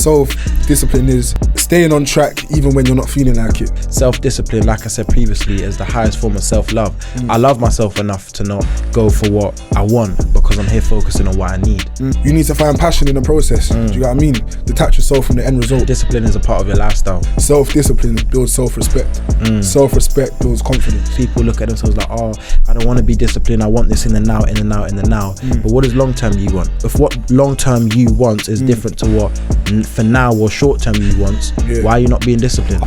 Self-discipline is staying on track even when you're not feeling like it. Self-discipline, like I said previously, is the highest form of self-love. I love myself enough to not go for what I want because I'm here focusing on what I need. You need to find passion in the process. Do you get what I mean? Detach yourself from the end result. Discipline is a part of your lifestyle. Self-discipline builds self-respect. Self-respect builds confidence. People look at themselves like, oh, I don't want to be disciplined. I want this in the now, in the now, in the now. But what is long-term you want? If what long-term you want is different to what for now or short-term you want, why are you not being disciplined?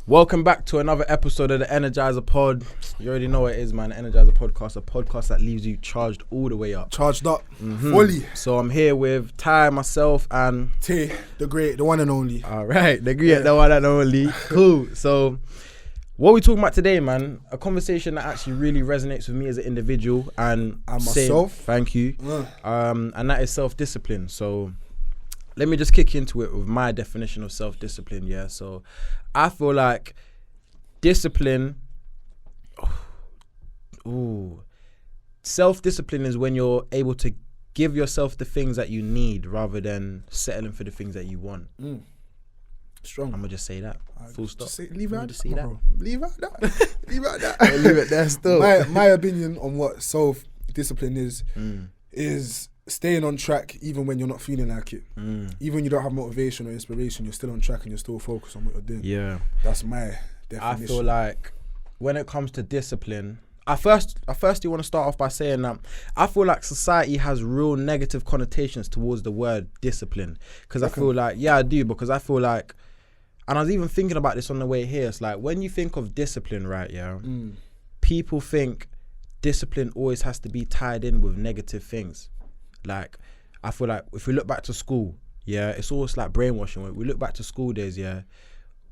Welcome back to another episode of the Energizer Pod. You already know what it is, man. Energizer Podcast, a podcast that leaves you charged all the way up. Charged up, fully. So I'm here with Ty, myself, and T, the great, the one and only. All right, the great, the one and only. Cool. So what we talking about today, man? A conversation that actually really resonates with me as an individual and myself. Thank you. And that is self-discipline. So let me just kick into it with my definition of self-discipline. Yeah. So I feel like discipline, self-discipline is when you're able to give yourself the things that you need rather than settling for the things that you want. Strong. I'm gonna just say that. Full stop. Leave out that. Leave out that. Leave out that. Leave it there still. My opinion on what self-discipline is staying on track even when you're not feeling like it. Even when you don't have motivation or inspiration, you're still on track and you're still focused on what you're doing. Yeah. That's my definition. I feel like when it comes to discipline, I firstly want to start off by saying that I feel like society has real negative connotations towards the word discipline. Because I feel like, I do, because I feel like, and I was even thinking about this on the way here, it's like when you think of discipline, right, people think discipline always has to be tied in with negative things. Like, I feel like if we look back to school, it's always like brainwashing. When we look back to school days,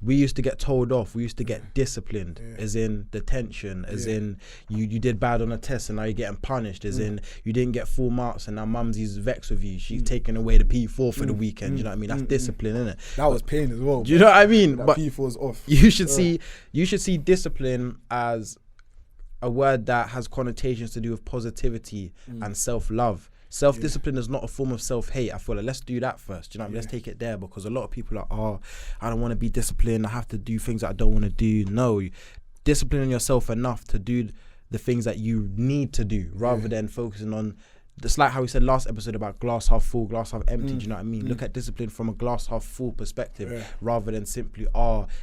we used to get told off. We used to get disciplined, as in detention, as in you did bad on a test and now you're getting punished, as in you didn't get full marks and now mumsy's vexed with you. She's taking away the P4 for the weekend. You know what I mean? That's discipline, isn't it? That was pain as well. Do you know what I mean? That but P4's off. You should see discipline as a word that has connotations to do with positivity and self-love. Self-discipline is not a form of self-hate. I feel like let's do that first. You know what I mean? Let's take it there, because a lot of people are, I don't want to be disciplined. I have to do things that I don't want to do. No, disciplining yourself enough to do the things that you need to do rather than focusing on, it's like how we said last episode about glass half full, glass half empty. Do you know what I mean? Look at discipline from a glass half full perspective rather than simply,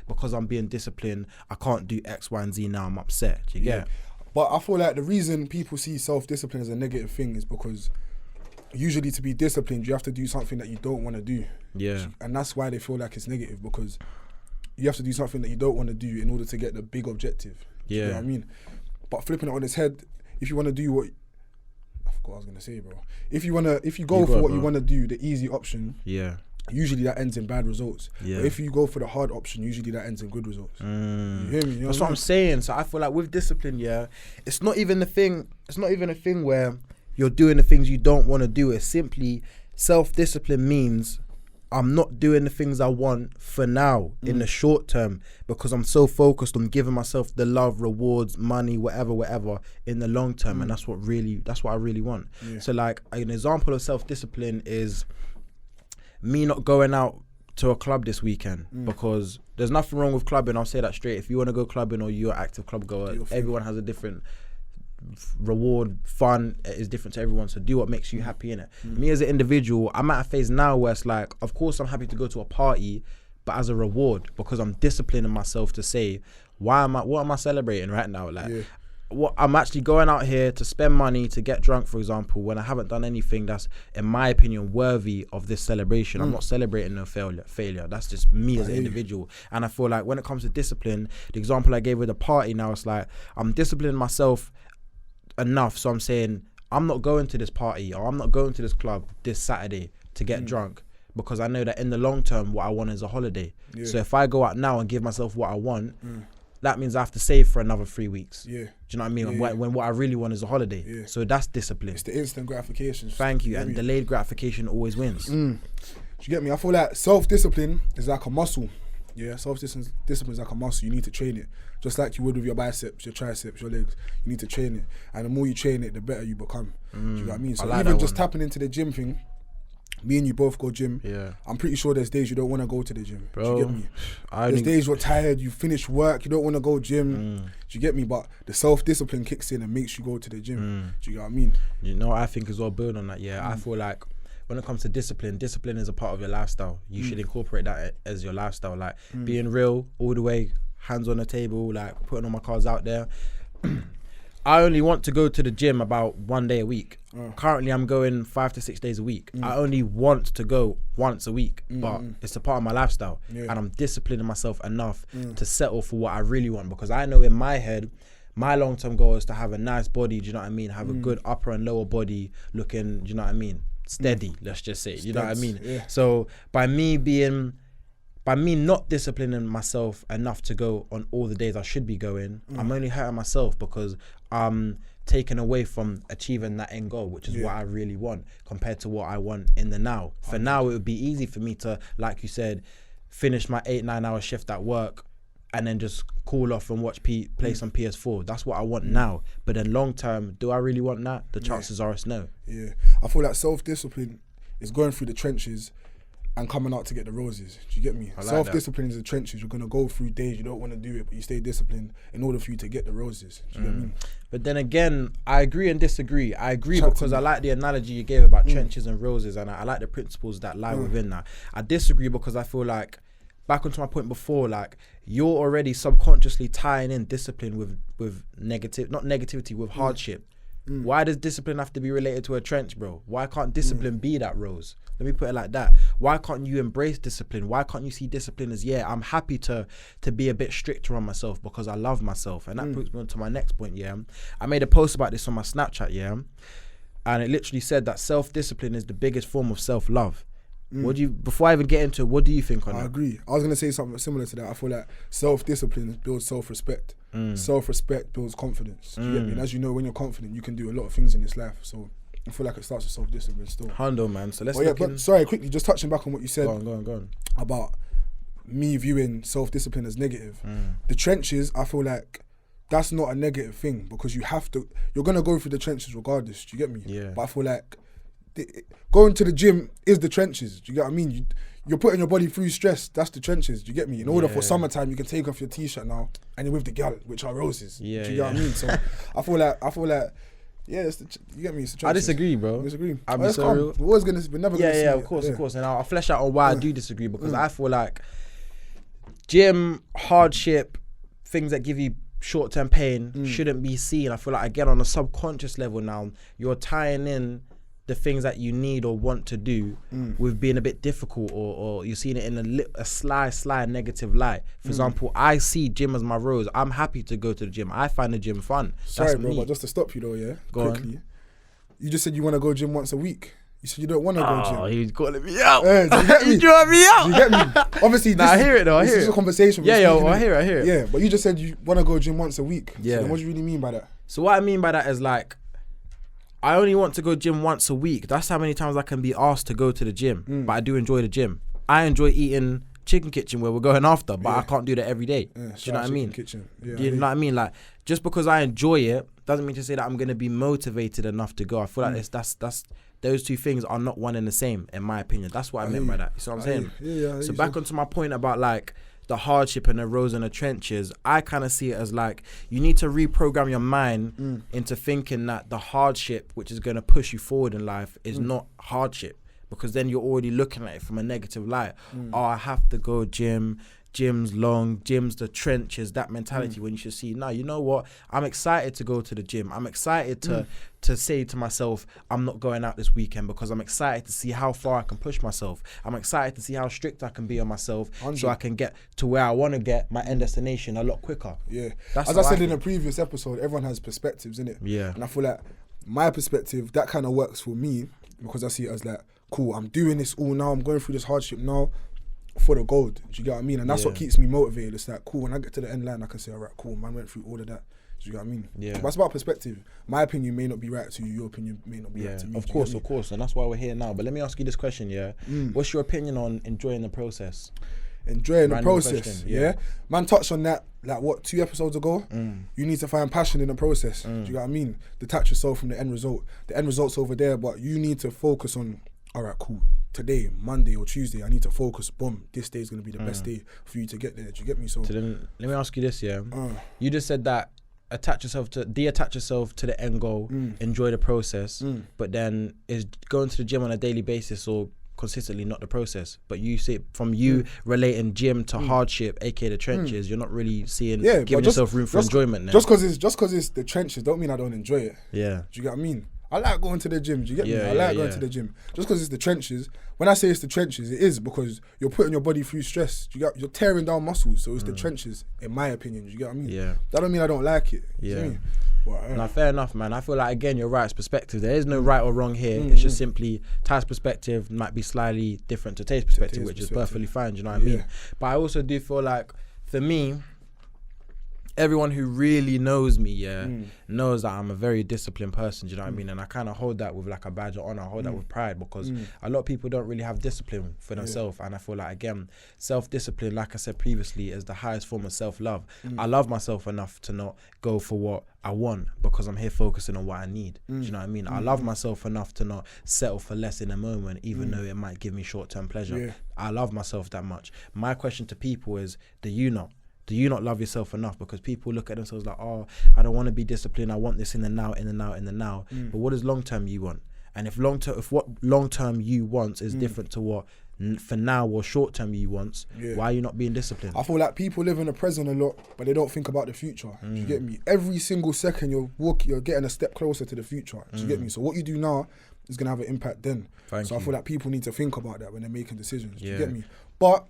because I'm being disciplined, I can't do X, Y, and Z now, I'm upset. Do you get it? But I feel like the reason people see self-discipline as a negative thing is because usually to be disciplined, you have to do something that you don't want to do. Yeah. And that's why they feel like it's negative, because you have to do something that you don't want to do in order to get the big objective. Yeah. You know what I mean? But flipping it on its head, if you want to do what... I forgot what I was going to say, bro. If you go for what you want to do, the easy option, usually that ends in bad results. Yeah. But if you go for the hard option, usually that ends in good results. You hear me? You know that's what I'm saying. So I feel like with discipline, it's not even a thing where you're doing the things you don't want to do. It's simply self-discipline means I'm not doing the things I want for now in the short term because I'm so focused on giving myself the love, rewards, money, whatever in the long term. And that's what I really want. Yeah. So like an example of self-discipline is me not going out to a club this weekend because there's nothing wrong with clubbing. I'll say that straight. If you want to go clubbing or you're an active club goer, everyone has a different reward. Fun is different to everyone, so do what makes you happy in it. Me as an individual, I'm at a phase now where it's like, of course I'm happy to go to a party, but as a reward, because I'm disciplining myself to say, what am I celebrating right now? Like what I'm actually going out here to spend money to get drunk, for example, when I haven't done anything that's, in my opinion, worthy of this celebration. I'm not celebrating no failure. That's just me as an individual. And I feel like when it comes to discipline, the example I gave with the party now, it's like I'm disciplining myself enough, so I'm saying I'm not going to this party or I'm not going to this club this Saturday to get drunk, because I know that in the long term what I want is a holiday. So if I go out now and give myself what I want, that means I have to save for another 3 weeks. Do you know what I mean? When what I really want is a holiday. So that's discipline. It's the instant gratification. Thank you. And delayed gratification always wins. Do you get me? I feel like self-discipline is like a muscle. Yeah, self-discipline is like a muscle. You need to train it. Just like you would with your biceps, your triceps, your legs. You need to train it. And the more you train it, the better you become. Do you know what I mean? So even just tapping into the gym thing, me and you both go gym. Yeah. I'm pretty sure there's days you don't want to go to the gym. Bro, do you get me? There's days you're tired, you finish work, you don't want to go gym. Do you get me? But the self-discipline kicks in and makes you go to the gym. Do you know what I mean? You know what I think as well, build on that, I feel like when it comes to discipline is a part of your lifestyle. You should incorporate that as your lifestyle. Like being real all the way, hands on the table, like putting all my cards out there. I only want to go to the gym about 1 day a week. Currently, I'm going 5 to 6 days a week. I only want to go once a week, but it's a part of my lifestyle. And I'm disciplining myself enough to settle for what I really want, because I know in my head, my long-term goal is to have a nice body, do you know what I mean? Have a good upper and lower body looking, do you know what I mean? Steady, let's just say, you know what I mean? Yeah. So by me not disciplining myself enough to go on all the days I should be going, I'm only hurting myself, because I'm taken away from achieving that end goal, which is what I really want compared to what I want in the now. For now, it would be easy for me to, like you said, finish my 8-9 hour shift at work and then just call off and watch play some PS4. That's what I want now. But then long term, do I really want that? The chances are it's no. Yeah, I feel like self-discipline is going through the trenches and coming out to get the roses. Do you get me? Like self-discipline is the trenches. You're going to go through days you don't want to do it, but you stay disciplined in order for you to get the roses. Do you get me? But then again, I agree and disagree. I agree because I like the analogy you gave about trenches and roses, and I like the principles that lie within that. I disagree because I feel like, back onto my point before, like, you're already subconsciously tying in discipline with negativity, with hardship. Why does discipline have to be related to a trench, bro? Why can't discipline be that rose? Let me put it like that. Why can't you embrace discipline? Why can't you see discipline as, I'm happy to be a bit stricter on myself because I love myself? And that puts me on to my next point, I made a post about this on my Snapchat, and it literally said that self-discipline is the biggest form of self-love. Before I even get into it, what do you think on that? I agree. I was going to say something similar to that. I feel like self-discipline builds self-respect. Self-respect builds confidence. Do you get me? And as you know, when you're confident, you can do a lot of things in this life. So I feel like it starts with self-discipline still. Hundo, man. So let's sorry, quickly, just touching back on what you said. Go on. About me viewing self-discipline as negative. The trenches, I feel like that's not a negative thing, because you're going to go through the trenches regardless. Do you get me? Yeah. But I feel like going to the gym is the trenches. Do you get what I mean? You're putting your body through stress. That's the trenches. Do you get me? In order for summertime, you can take off your t-shirt now and you're with the gal, which are roses. Do you get what I mean? So I feel like you get me? It's the trenches. I disagree, bro. You disagree? I'll be so real. We're never gonna see of course. And I'll flesh out on why I do disagree, because I feel like gym, hardship, things that give you short-term pain shouldn't be seen. I feel like, again, on a subconscious level now, you're tying in the things that you need or want to do with being a bit difficult, or you're seeing it in a sly negative light. For example, I see gym as my rose. I'm happy to go to the gym. I find the gym fun. Sorry, bro, but just to stop you though, quickly. You just said you want to go gym once a week. You said you don't want to go gym. Oh, he's calling me out. He drew me out. You get me? Obviously, I hear it though. This is a conversation. I hear it. Yeah, but you just said you want to go gym once a week. Yeah. So what do you really mean by that? So what I mean by that is, like, I only want to go gym once a week. That's how many times I can be asked to go to the gym. But I do enjoy the gym. I enjoy eating Chicken Kitchen, where we're going after, but I can't do that every day. Do you know what I mean? Kitchen. You know what I mean? Like, just because I enjoy it doesn't mean to say that I'm going to be motivated enough to go. I feel like that's those two things are not one and the same, in my opinion. That's what I meant by that. You see what I'm saying? Yeah. So back onto my point about, like, the hardship and the rows and the trenches, I kind of see it as, like, you need to reprogram your mind into thinking that the hardship, which is going to push you forward in life, is not hardship, because then you're already looking at it from a negative light. Oh, I have to go gym's long, gym's the trenches, that mentality, when you should see, no, you know what? I'm excited to go to the gym. I'm excited to say to myself, I'm not going out this weekend, because I'm excited to see how far I can push myself. I'm excited to see how strict I can be on myself, so I can get to where I want to get, my end destination, a lot quicker. Yeah. As I said in a previous episode, everyone has perspectives, innit? Yeah. And I feel like my perspective, that kind of works for me, because I see it as like, cool, I'm doing this all now, I'm going through this hardship now for the gold. Do you get what I mean? And that's what keeps me motivated. It's like, cool, when I get to the end line, I can say, all right, cool, man went through all of that. Do you get what I mean? Yeah. But it's about perspective. My opinion may not be right to you, your opinion may not be right to me. Of course. And that's why we're here now. But let me ask you this question, What's your opinion on enjoying the process? enjoying the process. Yeah, man touched on that like what 2 episodes ago. You need to find passion in the process. Do you know what I mean? Detach yourself from the end result. The end result's over there, but you need to focus on. All right, cool. Today, Monday or Tuesday, I need to focus. Boom, this day is gonna be the best day for you to get there. Do you get me? So then, let me ask you this, yeah. You just said that de-attach yourself to the end goal, enjoy the process, but then is going to the gym on a daily basis or consistently not the process. But you see from you relating gym to hardship, aka the trenches, you're not really seeing giving yourself room for enjoyment now. Just because it's the trenches don't mean I don't enjoy it. Yeah. Do you get what I mean? I like going to the gym. Do you get me? I like going to the gym. Just because it's the trenches. When I say it's the trenches, it is because you're putting your body through stress. You're tearing down muscles. So it's the trenches, in my opinion. Do you get what I mean? Yeah. That don't mean I don't like it. Yeah. Well, no, fair enough, man. I feel like, again, you're right. It's perspective. There is no right or wrong here. It's just simply Ty's perspective might be slightly different to Tay's perspective, which is perfectly fine. Do you know what I mean? But I also do feel like, for me, everyone who really knows me, knows that I'm a very disciplined person, do you know what I mean? And I kind of hold that with like a badge of honor. I hold that with pride because a lot of people don't really have discipline for themselves. And I feel like, again, self-discipline, like I said previously, is the highest form of self-love. I love myself enough to not go for what I want because I'm here focusing on what I need. Do you know what I mean? I love myself enough to not settle for less in a moment, even though it might give me short-term pleasure. I love myself that much. My question to people is, do you not? Do you not love yourself enough? Because people look at themselves like, oh, I don't want to be disciplined. I want this in the now, in the now, in the now. But what is long-term you want? And if what long-term you want is different to what for now or short-term you want, why are you not being disciplined? I feel like people live in the present a lot, but they don't think about the future. Do you get me? Every single second you're getting a step closer to the future. Do you get me? So what you do now is going to have an impact then. I feel like people need to think about that when they're making decisions. Do you get me? But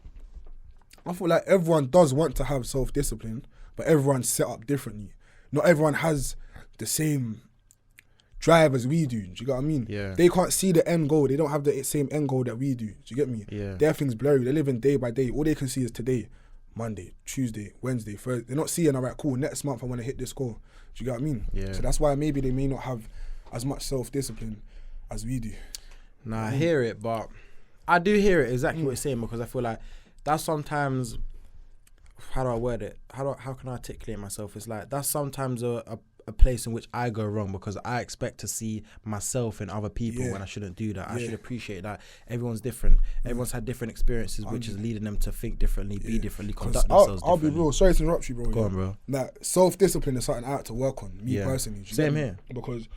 I feel like everyone does want to have self-discipline, but everyone's set up differently. Not everyone has the same drive as we do. Do you get what I mean? Yeah. They can't see the end goal. They don't have the same end goal that we do. Do you get me? Yeah. Their thing's blurry. They live in day by day. All they can see is today, Monday, Tuesday, Wednesday, Thursday. They're not seeing, all right, cool, next month I want to hit this goal. Do you get what I mean? Yeah. So that's why maybe they may not have as much self-discipline as we do. Nah, I hear it, but I do hear it exactly what you're saying, because I feel like that's sometimes, how do I word it? How can I articulate myself? It's like that's sometimes a place in which I go wrong, because I expect to see myself in other people when I shouldn't do that. I should appreciate that everyone's different. Everyone's had different experiences, which is leading them to think differently, be differently, conduct themselves differently. I'll be real. Sorry to interrupt you, bro. Go on, bro. Like, self-discipline is something I had to work on, me personally. Same here. Because,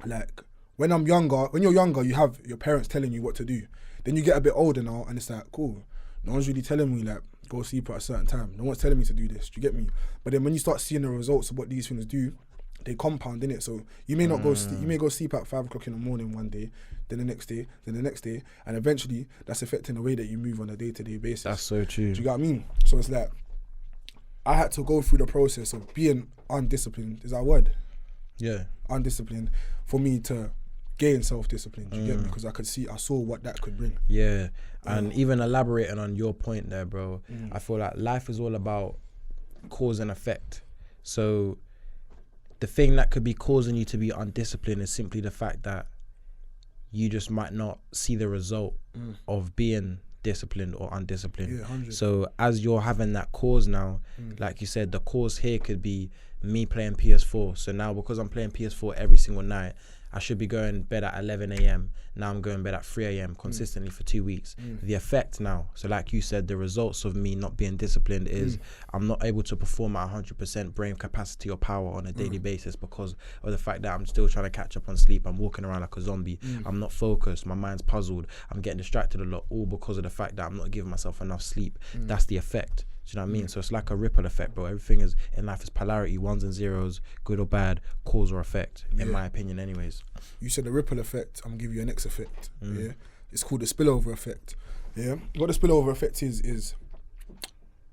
like, when you're younger, you have your parents telling you what to do. Then you get a bit older now, and it's like, cool, no one's really telling me, like, go sleep at a certain time. No one's telling me to do this. Do you get me? But then when you start seeing the results of what these things do, they compound, innit? So you may not go sleep. You may go sleep at 5 o'clock in the morning one day, then the next day, then the next day, and eventually that's affecting the way that you move on a day-to-day basis. That's so true. Do you get what I mean? So it's like, I had to go through the process of being undisciplined. Is that a word? Yeah. Undisciplined for me to gain self-discipline. Do you get me? Because I saw what that could bring. Yeah. And even elaborating on your point there, bro, I feel like life is all about cause and effect. So the thing that could be causing you to be undisciplined is simply the fact that you just might not see the result of being disciplined or undisciplined. Yeah, so as you're having that cause now, like you said, the cause here could be me playing PS4. So now, because I'm playing PS4 every single night, I should be going bed at 11 a.m. Now I'm going bed at 3 a.m. consistently for 2 weeks. The effect now, so like you said, the results of me not being disciplined is I'm not able to perform at 100% brain capacity or power on a daily basis because of the fact that I'm still trying to catch up on sleep. I'm walking around like a zombie. I'm not focused. My mind's puzzled. I'm getting distracted a lot, all because of the fact that I'm not giving myself enough sleep. That's the effect. Do you know what I mean? So it's like a ripple effect, bro. Everything is in life is polarity, ones and zeros, good or bad, cause or effect, in my opinion anyways. You said the ripple effect, I'm gonna give you an X effect. Yeah. It's called the spillover effect. Yeah. What the spillover effect is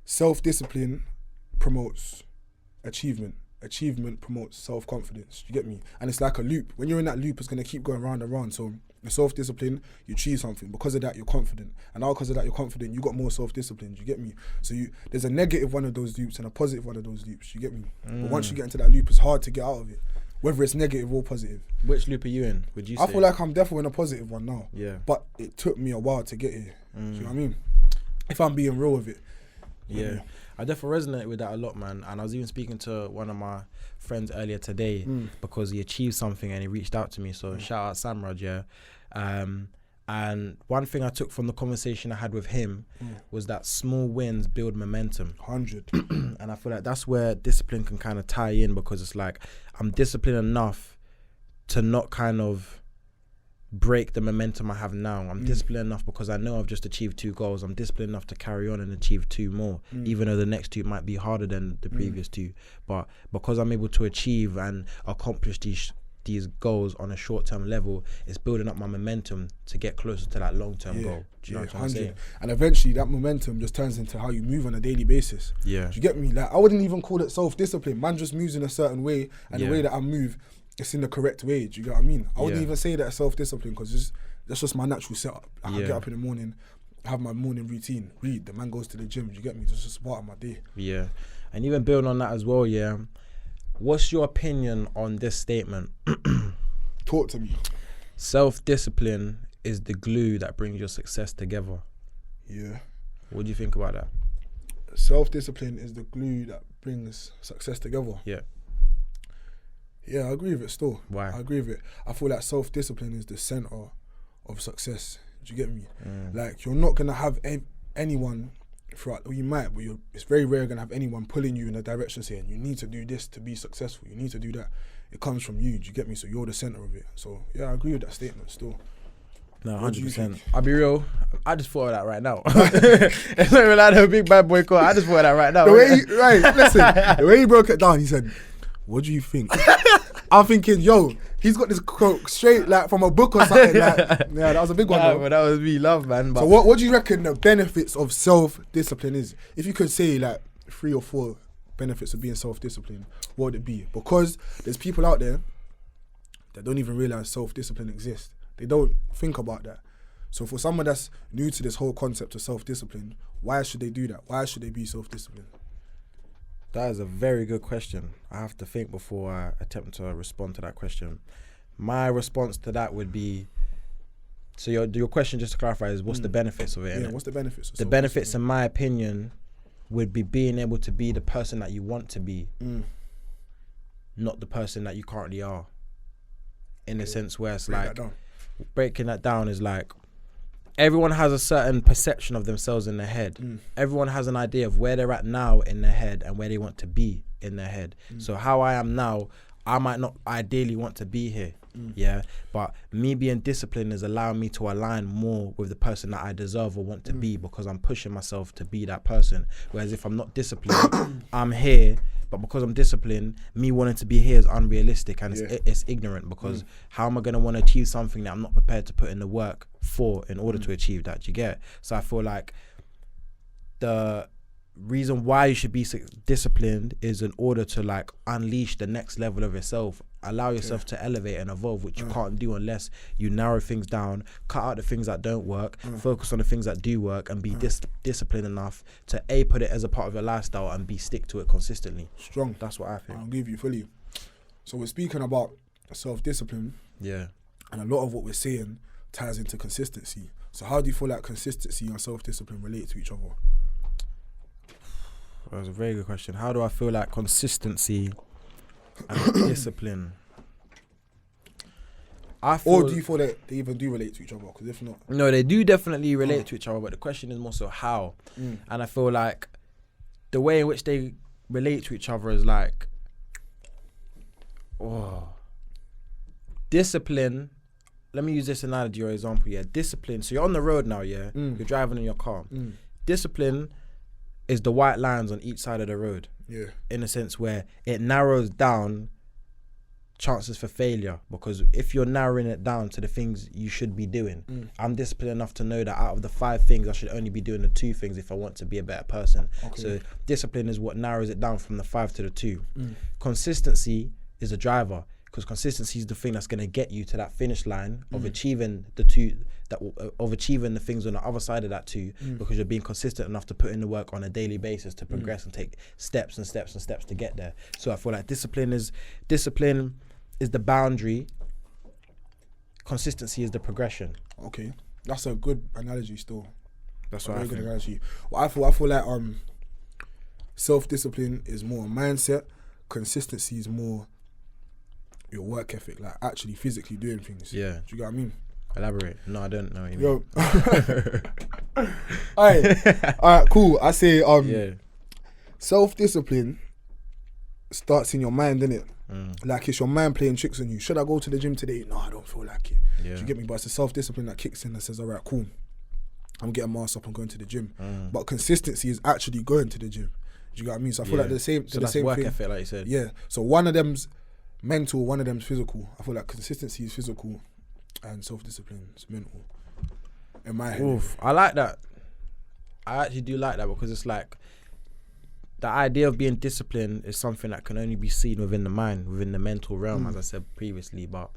self-discipline promotes achievement. Achievement promotes self-confidence. You get me? And it's like a loop. When you're in that loop, it's gonna keep going round and round. So your self-discipline, you achieve something. Because of that, you're confident. And now because of that, you're confident, you got more self-discipline. Do you get me? So there's a negative one of those loops and a positive one of those loops. You get me? But once you get into that loop, it's hard to get out of it, whether it's negative or positive. Which loop are you in, would you say? I feel like I'm definitely in a positive one now. Yeah. But it took me a while to get here. Do you know what I mean? If I'm being real with it. Yeah. I definitely resonate with that a lot, man. And I was even speaking to one of my friends earlier today because he achieved something and he reached out to me. So shout out Samraj, yeah. And one thing I took from the conversation I had with him was that small wins build momentum. 100. And I feel like that's where discipline can kind of tie in, because it's like I'm disciplined enough to not kind of break the momentum I have now. I'm disciplined enough because I know I've just achieved 2 goals. I'm disciplined enough to carry on and achieve 2 more, even though the next 2 might be harder than the previous 2. But because I'm able to achieve and accomplish these goals on a short-term level, it's building up my momentum to get closer to that long-term goal. Do you know what I'm saying? And eventually that momentum just turns into how you move on a daily basis. Yeah. Do you get me? Like, I wouldn't even call it self-discipline. Man just moves in a certain way, and the way that I move, it's in the correct way. Do you get what I mean? I wouldn't even say that it's self-discipline, because that's just my natural setup. Like, I get up in the morning, have my morning routine, read, the man goes to the gym. Do you get me? It's just part of my day. Yeah. And even building on that as well, yeah. What's your opinion on this statement? Talk to me. Self-discipline is the glue that brings your success together. Yeah. What do you think about that? Self-discipline is the glue that brings success together. Yeah. Yeah, I agree with it still. Why? I agree with it. I feel like self-discipline is the center of success. Do you get me? Like, you're not going to have anyone throughout, or you might, but it's very rare going to have anyone pulling you in a direction saying, you need to do this to be successful. You need to do that. It comes from you. Do you get me? So you're the center of it. So, yeah, I agree with that statement still. No, 100%. I'll be real. I just thought of that right now. It's not even like a big bad boy call. I just thought of that right now. Listen, the way he broke it down, he said, what do you think? I'm thinking, yo, he's got this quote straight like from a book or something. Like, yeah, that was a big one. But that was me, love, man. But so what do you reckon the benefits of self-discipline is? If you could say like 3 or 4 benefits of being self-disciplined, what would it be? Because there's people out there that don't even realize self-discipline exists. They don't think about that. So for someone that's new to this whole concept of self-discipline, why should they do that? Why should they be self-disciplined? That is a very good question. I have to think before I attempt to respond to that question. My response to that would be, so your question, just to clarify, is what's the benefits of it? Yeah, what's the benefits? The benefits, in my opinion, would be being able to be the person that you want to be, not the person that you currently are. In a sense where it's like, breaking that down is like, everyone has a certain perception of themselves in their head. Everyone has an idea of where they're at now in their head and where they want to be in their head. So how I am now, I might not ideally want to be here. Yeah, but me being disciplined is allowing me to align more with the person that I deserve or want to be, because I'm pushing myself to be that person. Whereas if I'm not disciplined, I'm here, but because I'm disciplined, me wanting to be here is unrealistic, and it's ignorant, because how am I going to want to achieve something that I'm not prepared to put in the work for in order to achieve that? Do you get? So I feel like the reason why you should be disciplined is in order to like unleash the next level of yourself, allow yourself to elevate and evolve, which you can't do unless you narrow things down, cut out the things that don't work, focus on the things that do work, and be disciplined enough to put it as a part of your lifestyle and stick to it consistently. Strong. That's what I think. I'll give you fully. So we're speaking about self-discipline, and a lot of what we're saying ties into consistency. So how do you feel like consistency and self-discipline relate to each other? That was a very good question. How do I feel like consistency and discipline? Or do you feel that they even do relate to each other? Because if not... No, they do definitely relate to each other, but the question is more so how. And I feel like the way in which they relate to each other is like... discipline... Let me use this analogy or example, discipline. So you're on the road now, you're driving in your car. Discipline is the white lines on each side of the road. In a sense where it narrows down chances for failure, because if you're narrowing it down to the things you should be doing, I'm disciplined enough to know that out of the 5 things I should only be doing the 2 things if I want to be a better person. So discipline is what narrows it down from the 5 to the 2. Consistency is a driver, because consistency is the thing that's going to get you to that finish line of achieving the 2, of achieving the things on the other side of that 2, because you're being consistent enough to put in the work on a daily basis to progress and take steps and steps and steps to get there. So I feel like discipline is the boundary, consistency is the progression. Okay, that's a good analogy still. That's what I think. Well, I feel like self-discipline is more a mindset. Consistency is more your work ethic, like actually physically doing things. Yeah. Do you get what I mean? Elaborate. No, I don't know what you mean. Yo. Alright, cool. I say self-discipline starts in your mind, innit? Like it's your mind playing tricks on you. Should I go to the gym today? No, I don't feel like it. Do you get me? But it's the self-discipline that kicks in and says, alright, cool, I'm getting my ass up and going to the gym. But consistency is actually going to the gym. Do you get what I mean? So I feel like they're the same. So that's the same work thing. ethic, like you said. Yeah. So one of them's mental, one of them's physical. I feel like consistency is physical and self-discipline is mental. In my head. Oof, I like that. I actually do like that because it's like the idea of being disciplined is something that can only be seen within the mind, within the mental realm, as I said previously. But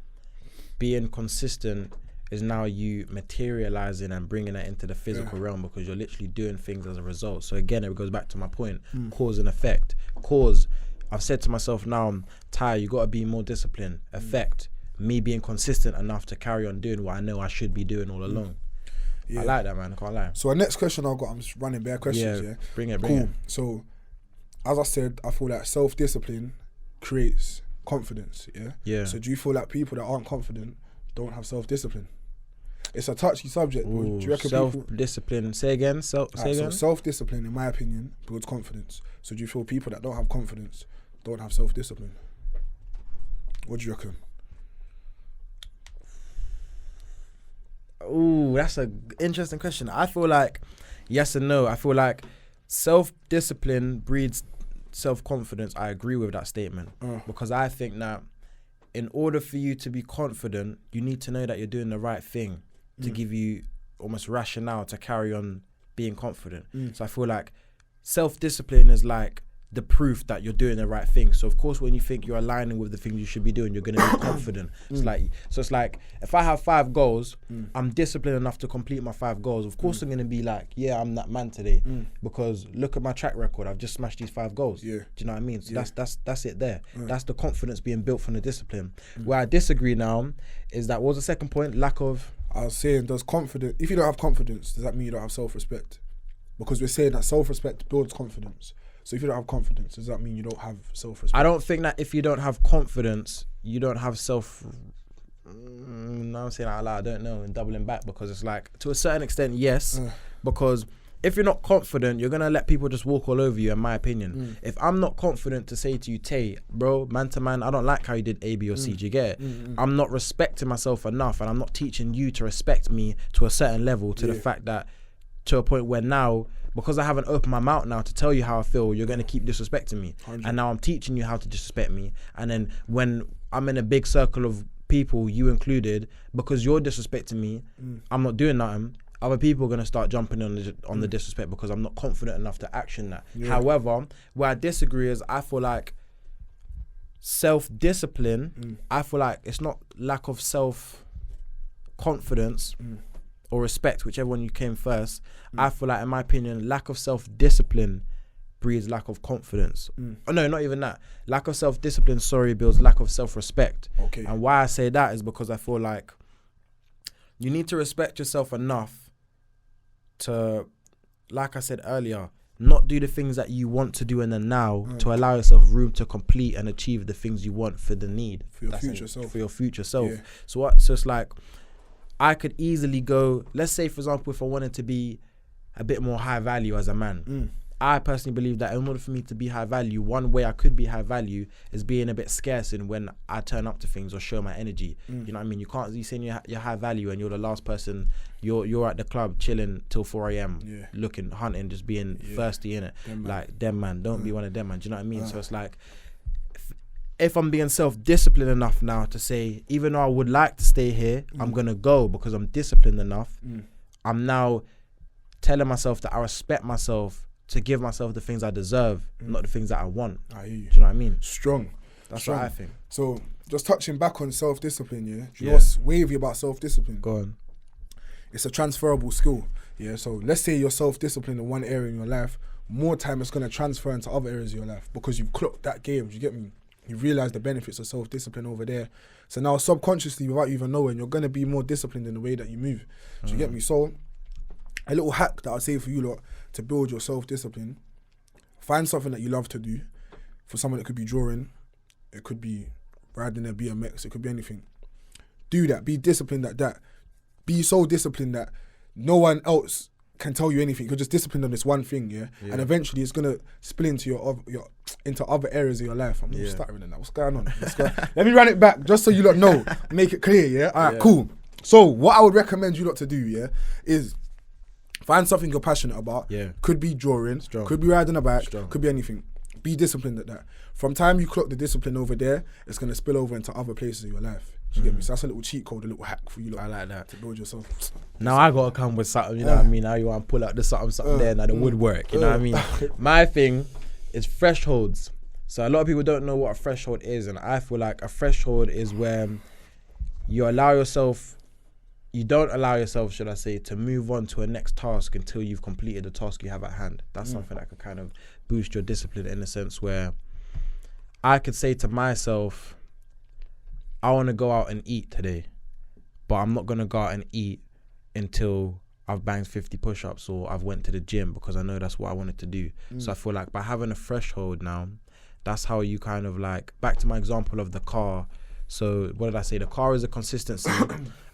being consistent is now you materializing and bringing that into the physical realm because you're literally doing things as a result. So again, it goes back to my point, cause and effect. Cause, I've said to myself now, Ty, you got to be more disciplined. Effect, me being consistent enough to carry on doing what I know I should be doing all along. I like that, man. I can't lie. So our next question I've got, I'm just running bare questions. Yeah, bring it. Cool. So, as I said, I feel like self-discipline creates confidence. Yeah. So do you feel like people that aren't confident don't have self-discipline? It's a touchy subject. Do you reckon self-discipline? Say again. So self-discipline, in my opinion, builds confidence. So do you feel people that don't have confidence don't have self-discipline? What do you reckon? Ooh, that's an interesting question. I feel like yes and no. I feel like self-discipline breeds self-confidence. I agree with that statement because I think that in order for you to be confident, you need to know that you're doing the right thing to give you almost rationale to carry on being confident. So I feel like self-discipline is like the proof that you're doing the right thing. So of course, when you think you're aligning with the things you should be doing, you're going to be confident. It's like if I have 5 goals, I'm disciplined enough to complete my 5 goals. Of course, I'm going to be like, yeah, I'm that man today because look at my track record. I've just smashed these 5 goals. Do you know what I mean? So that's it there. That's the confidence being built from the discipline. Where I disagree now is that, what was the second point? Lack of. I was saying, if you don't have confidence, does that mean you don't have self-respect? Because we're saying that self-respect builds confidence. So if you don't have confidence, does that mean you don't have self-respect? I don't think that if you don't have confidence, you don't have self. No, I'm saying that out loud. I don't know, and doubling back because it's like to a certain extent, yes, because if you're not confident, you're gonna let people just walk all over you. In my opinion, if I'm not confident to say to you, Tay, bro, man to man, I don't like how you did A, B, or C. Do you get it? I'm not respecting myself enough, and I'm not teaching you to respect me to a certain level. To the fact that, to a point where now, because I haven't opened my mouth now to tell you how I feel, you're going to keep disrespecting me. 100. And now I'm teaching you how to disrespect me. And then when I'm in a big circle of people, you included, because you're disrespecting me, I'm not doing nothing. Other people are going to start jumping on the disrespect because I'm not confident enough to action that. However, where I disagree is I feel like self-discipline, I feel like it's not lack of self-confidence or respect, whichever one you came first. I feel like, in my opinion, lack of self-discipline breeds lack of confidence. Oh no, not even that. Lack of self-discipline, builds lack of self-respect. Okay. And why I say that is because I feel like you need to respect yourself enough to, like I said earlier, not do the things that you want to do in the now to allow yourself room to complete and achieve the things you want for the need. For your future self. For your future self. Yeah. So it's like, I could easily go, let's say, for example, if I wanted to be a bit more high value as a man, I personally believe that in order for me to be high value, one way I could be high value is being a bit scarce in when I turn up to things or show my energy. You know what I mean? You can't, you saying you're high value and you're the last person, you're at the club chilling till 4 a.m, looking, hunting, just being thirsty in it. Like, them man, don't be one of them man. Do you know what I mean? So it's like, if I'm being self-disciplined enough now to say, even though I would like to stay here, I'm going to go because I'm disciplined enough. I'm now telling myself that I respect myself to give myself the things I deserve, not the things that I want. I hear you. Do you know what I mean? Strong. That's what I think. So, just touching back on self-discipline, do you know what's wavy about self-discipline? Go on. It's a transferable skill. So let's say you're self-disciplined in one area in your life, more time it's going to transfer into other areas of your life because you've clocked that game. Do you get me? You realise the benefits of self-discipline over there. So now subconsciously, without you even knowing, you're going to be more disciplined in the way that you move. Do you get me? So a little hack that I'd say for you lot to build your self-discipline, find something that you love to do. For someone, it could be drawing, it could be riding a BMX, it could be anything. Do that. Be disciplined at that. Be so disciplined that no one else can tell you anything. You're just disciplined on this one thing, yeah? And eventually it's gonna spill into into other areas of your life. I'm stuttering in that. What's going on? Let me run it back just so you lot know. Make it clear, yeah? Alright, cool. So what I would recommend you lot to do, yeah, is find something you're passionate about. Yeah. Could be drawing, could be riding a bike, could be anything. Be disciplined at that. From time you clock the discipline over there, it's gonna spill over into other places of your life. Do you get me? So that's a little cheat code, a little hack for you lot. I like that. To build yourself. Now I gotta come with something, you know what I mean? Now you wanna pull out the something there, now the woodwork, you know what I mean? My thing is thresholds. So a lot of people don't know what a threshold is, and I feel like a threshold is where you don't allow yourself, should I say, to move on to a next task until you've completed the task you have at hand. That's something that could kind of boost your discipline in a sense where I could say to myself, I want to go out and eat today, but I'm not going to go out and eat until I've banged 50 push-ups or I've went to the gym, because I know that's what I wanted to do. So I feel like by having a threshold now, that's how you kind of like, back to my example of the car. So what did I say? The car is a consistency.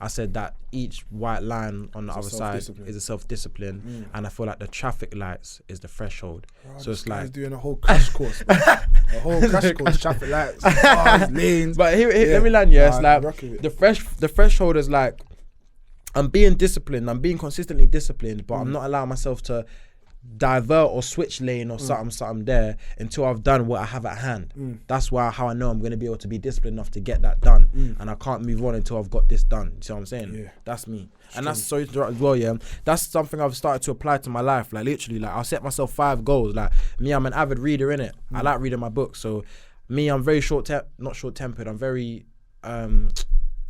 I said that each white line on the other side is a self-discipline. And I feel like the traffic lights is the threshold. So it's like doing a whole crash course, a whole crash course, traffic lights, cars, lanes. But here let me land. It's like the threshold is like, I'm being disciplined. I'm being consistently disciplined, but I'm not allowing myself to divert or switch lane or something there until I've done what I have at hand. That's how I know I'm going to be able to be disciplined enough to get that done. And I can't move on until I've got this done. You see what I'm saying? Yeah. That's me. And that's so as well, yeah. That's something I've started to apply to my life. Like literally, like I'll set myself 5 goals. Like me, I'm an avid reader, innit? I like reading my books. So me, I'm very not short-tempered. I'm very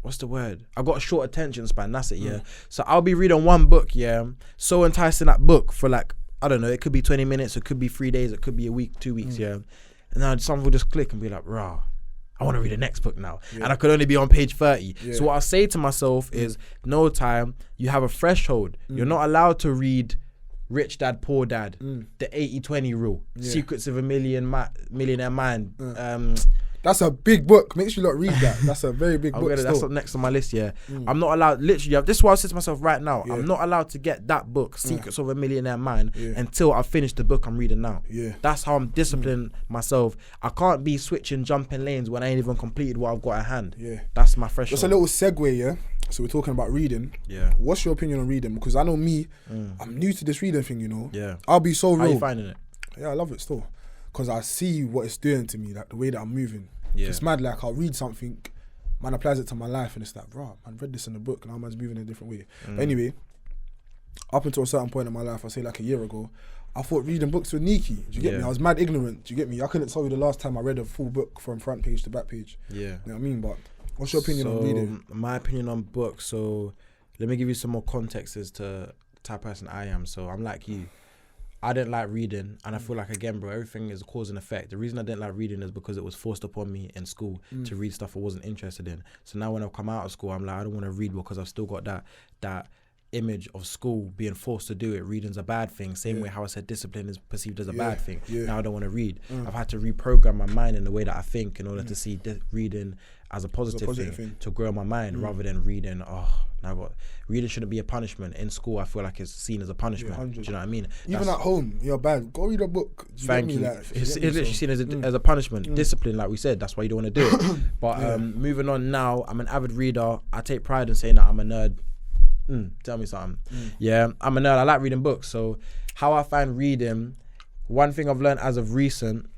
what's the word? I've got a short attention span. That's it, yeah. So I'll be reading one book, yeah. So enticing that book for like, I don't know, it could be 20 minutes, it could be 3 days, it could be a week, 2 weeks, yeah. And then something will just click and be like, rah, I want to read the next book now. And I could only be on page 30. So what I say to myself is, no time, you have a threshold. You're not allowed to read Rich Dad, Poor Dad, the 80-20 rule, Secrets of a Millionaire Mind, that's a big book. Make sure you lot read that. That's a very big book. That's up next on my list, yeah. I'm not allowed, literally, this is what I said to myself right now. I'm not allowed to get that book, Secrets of a Millionaire Mind, until I've finished the book I'm reading now. That's how I'm disciplining myself. I can't be jumping lanes when I ain't even completed what I've got at hand. That's my threshold. Just a little segue, yeah? So we're talking about reading. What's your opinion on reading? Because I know me, I'm new to this reading thing, you know? I'll be so real. How are you finding it? Yeah, I love it still. Because I see what it's doing to me, like the way that I'm moving. It's mad, like I'll read something, man applies it to my life, and it's like, bro, man read this in the book, now man's moving in a different way. But anyway, up until a certain point in my life, I say like a year ago, I thought reading books were sneaky. Do you get me? I was mad ignorant. Do you get me? I couldn't tell you the last time I read a full book from front page to back page. You know what I mean? But what's your opinion on reading? My opinion on books, so let me give you some more context as to the type of person I am. So I'm like you. I didn't like reading, and I feel like, again, bro, everything is a cause and effect. The reason I didn't like reading is because it was forced upon me in school to read stuff I wasn't interested in. So now when I've come out of school, I'm like, I don't want to read because I've still got that image of school being forced to do it. Reading's a bad thing. Same way how I said discipline is perceived as a bad thing. Now I don't want to read. I've had to reprogram my mind in the way that I think in order to see reading as a positive thing to grow my mind rather than reading, now what? Reading shouldn't be a punishment. In school, I feel like it's seen as a punishment. Do you know what I mean? Even at home, you're bad. Go read a book. Thank you. It's literally seen as a punishment. Discipline, like we said, that's why you don't want to do it. But moving on now, I'm an avid reader. I take pride in saying that I'm a nerd. Tell me something. Yeah, I'm a nerd. I like reading books. So how I find reading, one thing I've learned as of recent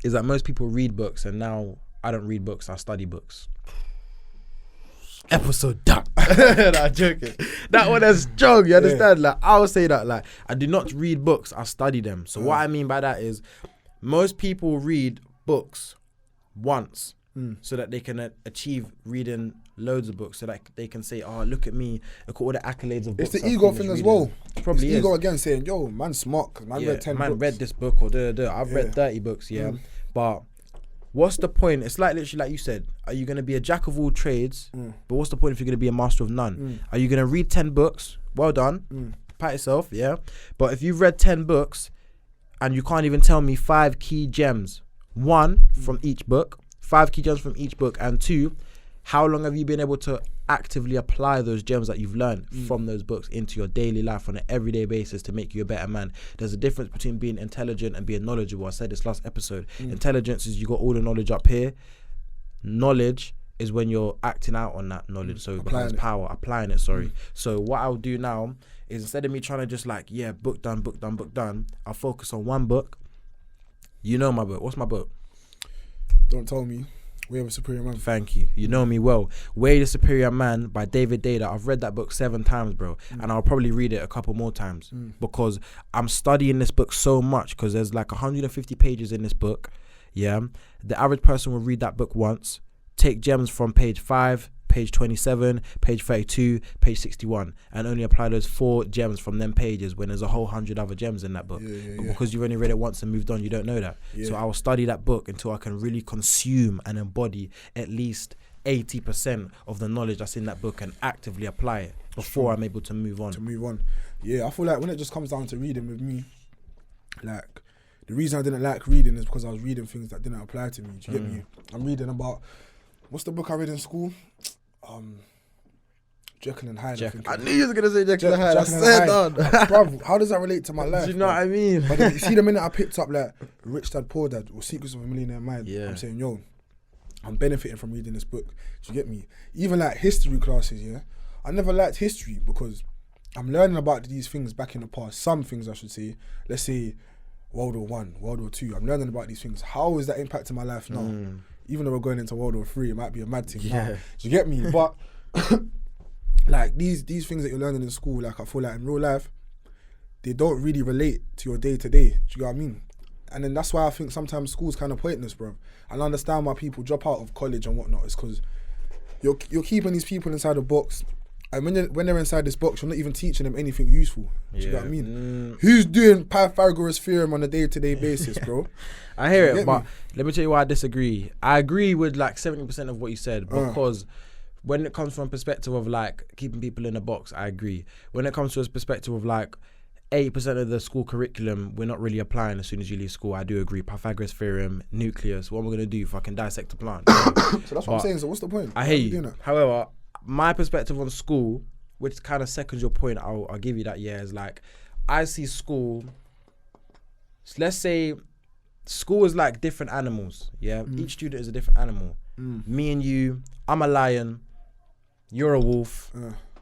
is that most people read books, and now I don't read books, I study books. Episode done. Nah, joking. That one is strong, you understand? Like, I'll say that, like, I do not read books, I study them. So what I mean by that is, most people read books once so that they can achieve reading loads of books, so that they can say, oh, look at me, look at all the accolades of books. It's the ego thing as well. Probably it's ego again, saying, yo, man's smart, man read 10 books. Read this book, or I've read 30 books, but what's the point? It's like literally like you said, are you going to be a jack of all trades, but what's the point if you're going to be a master of none? Are you going to read 10 books? Well done. pat yourself, yeah. But if you've read 10 books and you can't even tell me 5 key gems, 1 from each book, 5 key gems from each book, and 2, how long have you been able to actively apply those gems that you've learned from those books into your daily life on an everyday basis to make you a better man? There's a difference between being intelligent and being knowledgeable. I said this last episode. Intelligence is you got all the knowledge up here. Knowledge is when you're acting out on that knowledge, so it becomes power. Applying it, sorry. So what I'll do now is, instead of me trying to just like, book done, I'll focus on one book. You know my book. What's my book? Don't tell me. Way of a Superior Man. Thank you. You know me well. Way of the Superior Man by David Data. I've read that book 7 times, bro. And I'll probably read it a couple more times because I'm studying this book so much, because there's like 150 pages in this book. Yeah. The average person will read that book once, take gems from page 5, page 27, page 32, page 61, and only apply those 4 gems from them pages when there's a whole 100 other gems in that book. But because you've only read it once and moved on, you don't know that. So I will study that book until I can really consume and embody at least 80% of the knowledge that's in that book and actively apply it before I'm able to move on. Yeah, I feel like when it just comes down to reading with me, like, the reason I didn't like reading is because I was reading things that didn't apply to me. Do you get me? I'm reading about, what's the book I read in school? Jekyll and Hyde. I knew you was gonna say Jekyll and Hyde. I said that. Bruv, how does that relate to my life? Do you know what I mean? But then, you see, the minute I picked up like Rich Dad Poor Dad or Secrets of a Millionaire Mind, I'm saying, yo, I'm benefiting from reading this book. Do you get me? Even like history classes, I never liked history because I'm learning about these things back in the past. Some things, I should say. Let's say World War I, World War II. I'm learning about these things. How is that impacting my life now? Even though we're going into World War III, it might be a mad thing. Do you get me? But like these things that you're learning in school, like I feel like in real life, they don't really relate to your day to day. Do you know what I mean? And then that's why I think sometimes school's kind of pointless, bro. And I understand why people drop out of college and whatnot. It's because you're keeping these people inside a box. And when they're inside this box, you're not even teaching them anything useful. Do you know what I mean? Who's doing Pythagoras theorem on a day-to-day basis, bro? I hear it, but let me tell you why I disagree. I agree with like 70% of what you said, because when it comes from a perspective of like keeping people in a box, I agree. When it comes to a perspective of like 80% of the school curriculum we're not really applying as soon as you leave school, I do agree. Pythagoras theorem, nucleus, what am I going to do if I can dissect a plant? So that's what I'm saying. So what's the point? I hear you. However, my perspective on school, which kind of seconds your point, I'll give you that, is like, I see school, let's say school is like different animals, each student is a different animal. Me and you, I'm a lion, you're a wolf,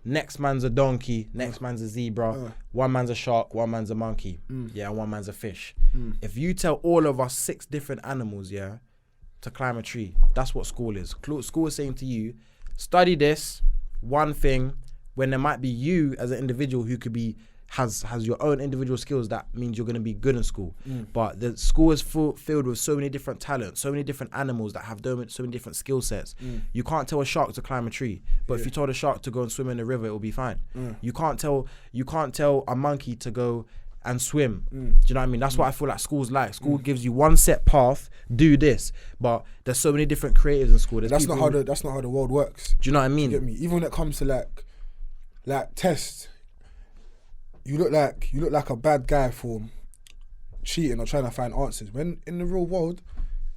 next man's a donkey, next man's a zebra, one man's a shark, one man's a monkey, and one man's a fish. If you tell all of us 6 different animals, to climb a tree, that's what school is. School is saying to you, study this one thing, when there might be you as an individual who could be has your own individual skills. That means you're going to be good in school. But the school is filled with so many different talents, so many different animals that have so many different skill sets. You can't tell a shark to climb a tree, but if you told a shark to go and swim in the river, it will be fine. You can't tell a monkey to go and swim. Do you know what I mean? That's what I feel like school's like. School gives you one set path, do this, but there's so many different creatives in school. That's not how the world works. Do you know what I mean? You get me? Even when it comes to like tests, you look like a bad guy for cheating or trying to find answers. When in the real world,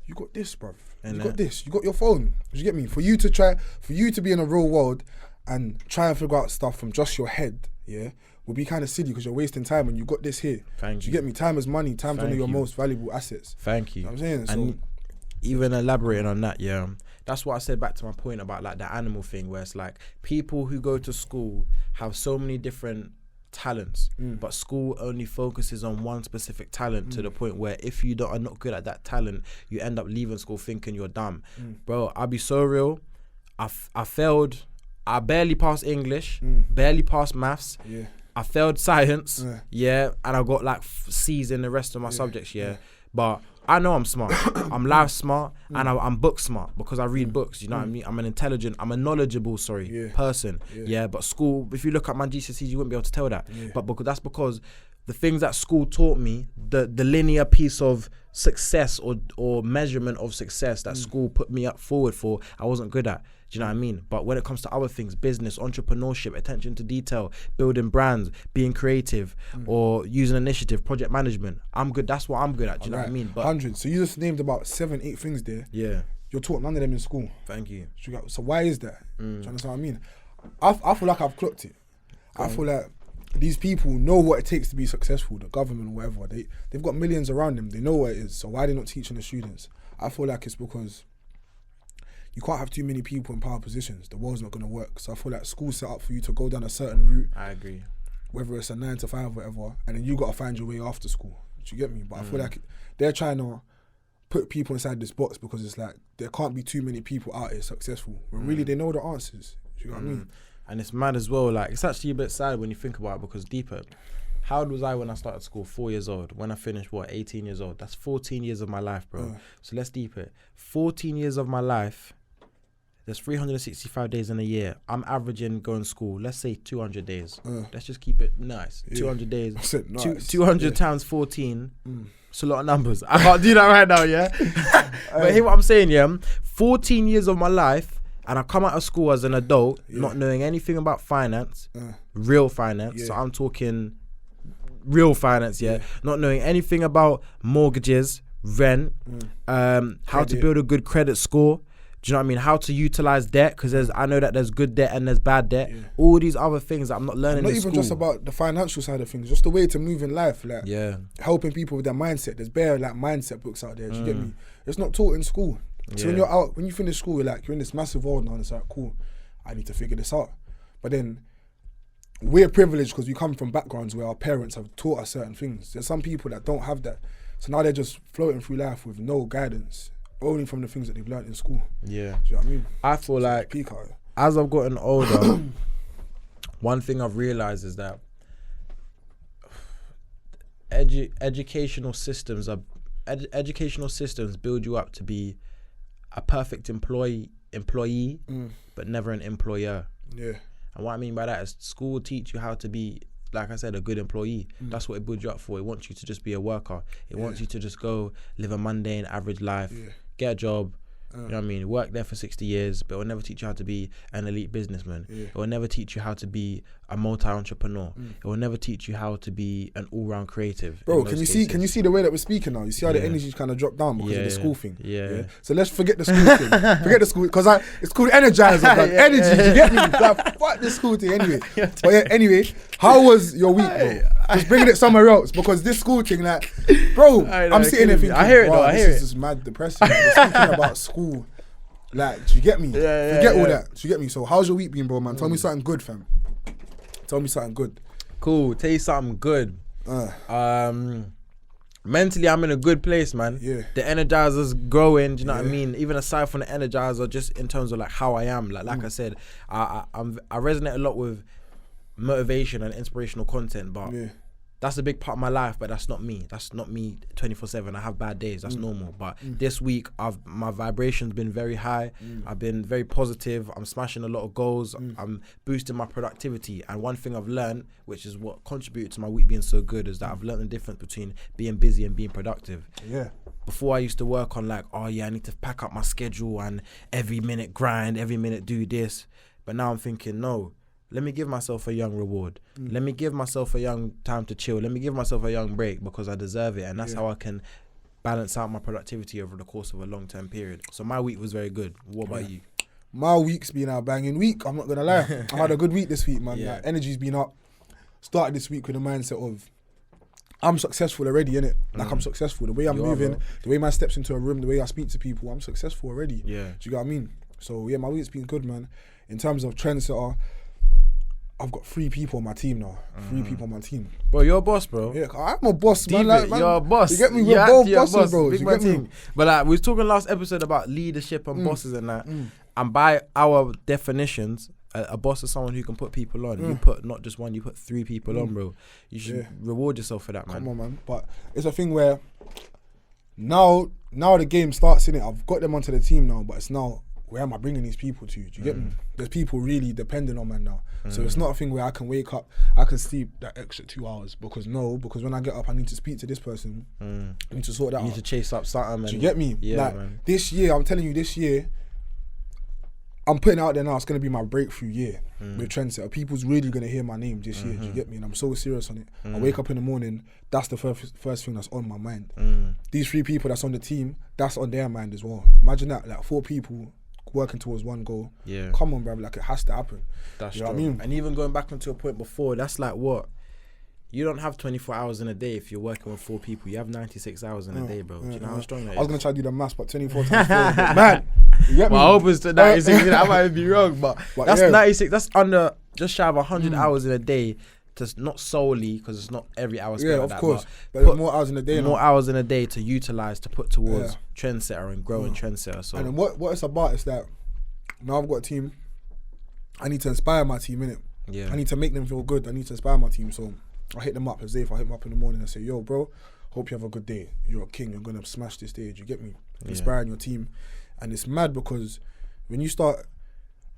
you got this, bruv. You got this. You got your phone. Do you get me? For you to be in the real world and try and figure out stuff from just your head, would be kind of silly because you're wasting time when you got this here. Do you get me? Time is money. Time's one of your most valuable assets. Thank you. You know what I'm saying? And even elaborating on that, that's what I said back to my point about like the animal thing, where it's like people who go to school have so many different talents, but school only focuses on one specific talent to the point where if you are not good at that talent, you end up leaving school thinking you're dumb. Bro, I'll be so real. I failed. I barely passed English, barely passed maths. I failed science, and I got like C's in the rest of my subjects, but I know I'm smart. I'm life smart, and I'm book smart because I read books. You know what I mean? I'm a knowledgeable, person. But school, if you look at my GCSEs, you wouldn't be able to tell that. But that's because the things that school taught me, the linear piece of success or measurement of success that school put me up forward for, I wasn't good at. Do you know what I mean? But when it comes to other things, business, entrepreneurship, attention to detail, building brands, being creative, or using initiative, project management, I'm good. That's what I'm good at. Do you know what I mean? But 100. So you just named about 7-8 things there. Yeah. You're taught none of them in school. Thank you. So why is that? Do you understand what I mean? I feel like I've clocked it. I feel like these people know what it takes to be successful, the government or whatever. They've got millions around them. They know what it is. So why are they not teaching the students? I feel like it's because you can't have too many people in power positions. The world's not going to work. So I feel like school's set up for you to go down a certain route. I agree. Whether it's a 9 to 5 or whatever, and then you got to find your way after school. Do you get me? But I feel like they're trying to put people inside this box because it's like there can't be too many people out here successful. When really they know the answers. Do you know what I mean? And it's mad as well. Like, it's actually a bit sad when you think about it, because deeper, how old was I when I started school? 4 years old. When I finished, 18 years old? That's 14 years of my life, bro. So let's deep it. 14 years of my life. There's 365 days in a year. I'm averaging going to school, let's say 200 days. Let's just keep it nice. 200 days. I said nice. 200 times 14. It's a lot of numbers. I can't do that right now, yeah? But hear what I'm saying, yeah? 14 years of my life, and I come out of school as an adult, not knowing anything about finance, real finance. So I'm talking real finance, not knowing anything about mortgages, rent, how to build a good credit score. Do you know what I mean? How to utilize debt, because I know that there's good debt and there's bad debt. All these other things that I'm not learning in school. Not even just about the financial side of things, just the way to move in life, like helping people with their mindset. There's bare like mindset books out there. Do you get me? It's not taught in school. So when you're out, when you finish school, you're in this massive world now, and it's like, cool, I need to figure this out. But then we're privileged because we come from backgrounds where our parents have taught us certain things. There's some people that don't have that, so now they're just floating through life with no guidance. Only from the things that they've learned in school. Yeah. Do you know what I mean? I feel like as I've gotten older, one thing I've realised is that educational systems build you up to be a perfect employee, but never an employer. Yeah. And what I mean by that is school will teach you how to be, like I said, a good employee. That's what it builds you up for. It wants you to just be a worker. It wants you to just go live a mundane, average life, get a job, you know what I mean, work there for 60 years, but it will never teach you how to be an elite businessman. It will never teach you how to be a multi-entrepreneur. It will never teach you how to be an all-round creative. Bro, can you see the way that we're speaking now? You see how the energy's kind of dropped down because of the school thing? Yeah. So let's forget the school thing. Forget the school, because it's called Energizer, man. Energy, you get me? Like, fuck the school thing anyway. But anyway, how was your week, bro? Just bringing it somewhere else, because this school thing, like, bro, I'm sitting there thinking, I hear it though, I hear it. This is just mad depressing. We're speaking about school. Like, do you get me? Forget all that. Do you get me? So how's your week been, bro, man? Tell me something good, fam. Tell me something good. Cool. Tell you something good. Mentally, I'm in a good place, man. Yeah. The Energizer's growing. Do you know what I mean? Even aside from the Energizer, just in terms of like how I am. Like I said, I resonate a lot with motivation and inspirational content, but that's a big part of my life. But that's not me. That's not me 24/7. I have bad days. That's normal. But this week, my vibration's been very high. I've been very positive. I'm smashing a lot of goals. I'm boosting my productivity. And one thing I've learned, which is what contributed to my week being so good, is that I've learned the difference between being busy and being productive. Yeah. Before, I used to work on like, oh yeah, I need to pack up my schedule and every minute grind, every minute do this. But now I'm thinking, no. Let me give myself a young reward. Let me give myself a young time to chill. Let me give myself a young break, because I deserve it. And that's how I can balance out my productivity over the course of a long-term period. So my week was very good. What about you? My week's been a banging week. I'm not going to lie. I had a good week this week, man. Like, energy's been up. Started this week with a mindset of, I'm successful already, innit? Like, I'm successful. The way I'm moving, the way my steps into a room, the way I speak to people, I'm successful already. Yeah. Do you get what I mean? So, yeah, my week's been good, man. In terms of trendsetter, I've got 3 people on my team now. 3 people on my team. Bro, you're a boss, bro. Yeah, I'm a boss, man. Like, man. You're a boss. You get me? We're both bosses, bro. Big man team. But like, we was talking last episode about leadership and bosses and that. And by our definitions, a boss is someone who can put people on. You put not just one, you put 3 people on, bro. You should reward yourself for that, man. Come on, man. But it's a thing where now the game starts, innit? I've got them onto the team now, but it's now, where am I bringing these people to? Do you get me? There's people really depending on man now. So it's not a thing where I can wake up, I can sleep that extra 2 hours because when I get up, I need to speak to this person. I need to sort that out. You need to chase up something. Do you get me? Yeah, like, man. This year, I'm telling you, I'm putting out there now, it's going to be my breakthrough year with Trendsetter. People's really going to hear my name this year. Do you get me? And I'm so serious on it. I wake up in the morning, that's the first thing that's on my mind. These 3 people that's on the team, that's on their mind as well. Imagine that, like 4 people working towards one goal. Yeah. Come on, bro. Like, it has to happen. That's you true. know what I mean? And even going back onto a point before, that's like what? You don't have 24 hours in a day if you're working with 4 people. You have 96 hours in a day, bro. Do you know how strong that is? I was going to try to do the maths, but 24 times 4, but man, you get me? My hope is to 96. I might be wrong, but that's 96. That's under, just shy of 100 hours in a day. Not solely, because it's not every hour spent of like that, course. But more hours in a day. More hours in a day to utilize, to put towards Trendsetter and growing Trendsetter. So. And then what it's about is that now I've got a team, I need to inspire my team, innit? Yeah. I need to make them feel good. I need to inspire my team. So I hit them up as if I hit them up in the morning and say, yo, bro, hope you have a good day. You're a king. You're going to smash this stage. You get me? Inspiring your team. And it's mad because when you start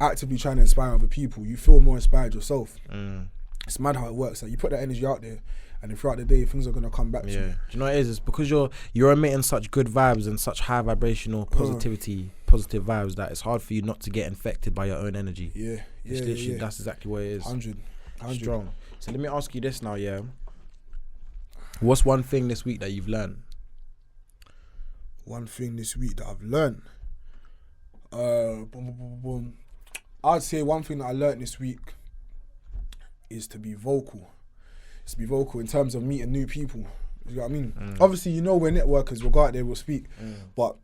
actively trying to inspire other people, you feel more inspired yourself. It's mad how it works. Like, you put that energy out there, and then throughout the day, things are going to come back to you. Do you know what it is? It's because you're emitting such good vibes and such high vibrational positive vibes that it's hard for you not to get infected by your own energy. That's exactly what it is. 100. Strong. So let me ask you this now, what's one thing this week that you've learned? One thing this week that I've learned? I'd say one thing that I learned this week is to be vocal. It's to be vocal in terms of meeting new people. You know what I mean? Obviously, we're networkers. We'll go out there, we'll speak. But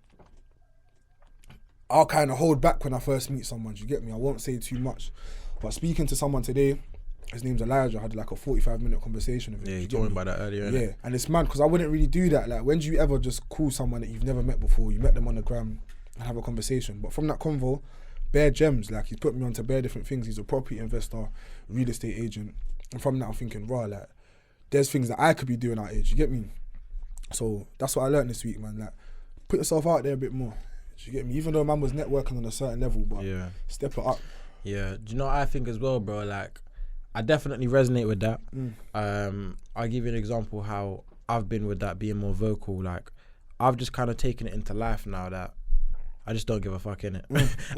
I'll kind of hold back when I first meet someone. Do you get me? I won't say too much. But speaking to someone today, his name's Elijah. I had like a 45-minute conversation with him. Yeah, you told me about that earlier. Yeah, and it's mad because I wouldn't really do that. Like, when do you ever just call someone that you've never met before? You met them on the gram and have a conversation. But from that convo, bare gems. Like, he's put me onto bare different things. He's a property investor, real estate agent. And from that, I'm thinking, raw, like, there's things that I could be doing out here. Do you get me? So that's what I learned this week, man. Like, put yourself out there a bit more. Do you get me? Even though man was networking on a certain level, but step it up. Yeah. Do you know what I think as well, bro? Like, I definitely resonate with that. I'll give you an example how I've been with that, being more vocal. Like, I've just kind of taken it into life now that I just don't give a fuck, innit?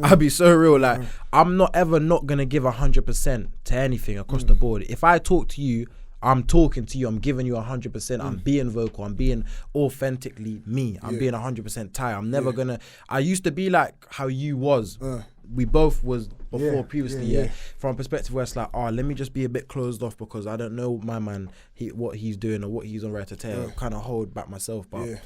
I'll be so real. Like, I'm not ever not going to give 100% to anything across the board. If I talk to you, I'm talking to you. I'm giving you 100%. I'm being vocal. I'm being authentically me. I'm being 100% Ty. I'm never going to... I used to be like how you was. We both was before previously, from a perspective where it's like, let me just be a bit closed off because I don't know my man, what he's doing or what he's on right to tell. Kind of hold back myself. But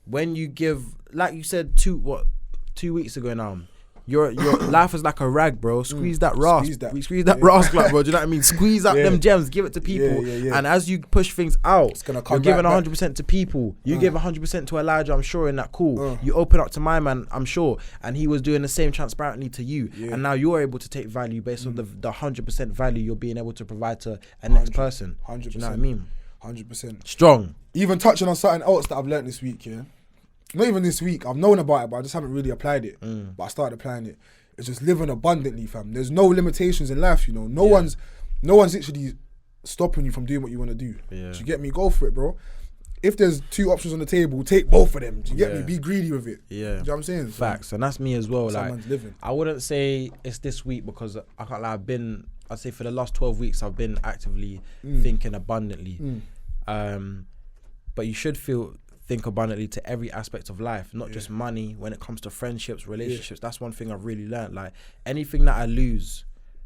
when you give... Like you said, 2 weeks ago now, your life is like a rag, bro. Squeeze that rasp. Squeeze that rasp, like, bro. Do you know what I mean? Squeeze out them gems, give it to people. And as you push things out, it's gonna come, you're giving 100% to people. You give 100% to Elijah, I'm sure, in that call. You open up to my man, I'm sure, and he was doing the same transparently to you. And now you're able to take value based on the 100% value you're being able to provide to a next person. 100%. Do you know what I mean? 100%. Strong. Even touching on something else that I've learned this week, not even this week, I've known about it, but I just haven't really applied it. But I started applying it. It's just living abundantly, fam. There's no limitations in life, No one's literally stopping you from doing what you want to do. Do you get me? Go for it, bro. If there's 2 options on the table, take both of them. Do you get me? Be greedy with it. Do you know what I'm saying? Facts. And that's me as well. Someone's living. I wouldn't say it's this week because I can't lie, I'd say for the last 12 weeks, I've been actively thinking abundantly. But you should think abundantly to every aspect of life, not just money. When it comes to friendships, relationships, that's one thing I've really learned. Like, anything that I lose,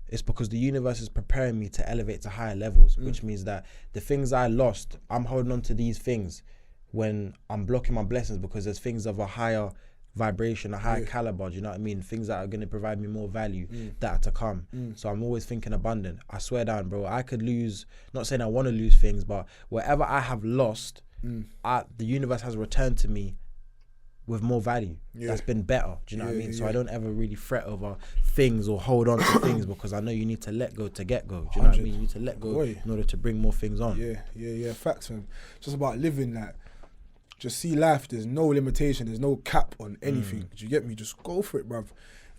it's because the universe is preparing me to elevate to higher levels, which means that the things I lost, I'm holding on to these things when I'm blocking my blessings because there's things of a higher vibration, a higher caliber, do you know what I mean? Things that are going to provide me more value that are to come. So I'm always thinking abundant. I swear down, bro, I could lose, not saying I want to lose things, but whatever I have lost, the universe has returned to me with more value. That's been better. Do you know what I mean? So I don't ever really fret over things or hold on to things because I know you need to let go to get go. Do you know what I mean? You need to let go in order to bring more things on. Facts, man. Just about living that. just see life. There's no limitation. There's no cap on anything. Do you get me? Just go for it, bruv.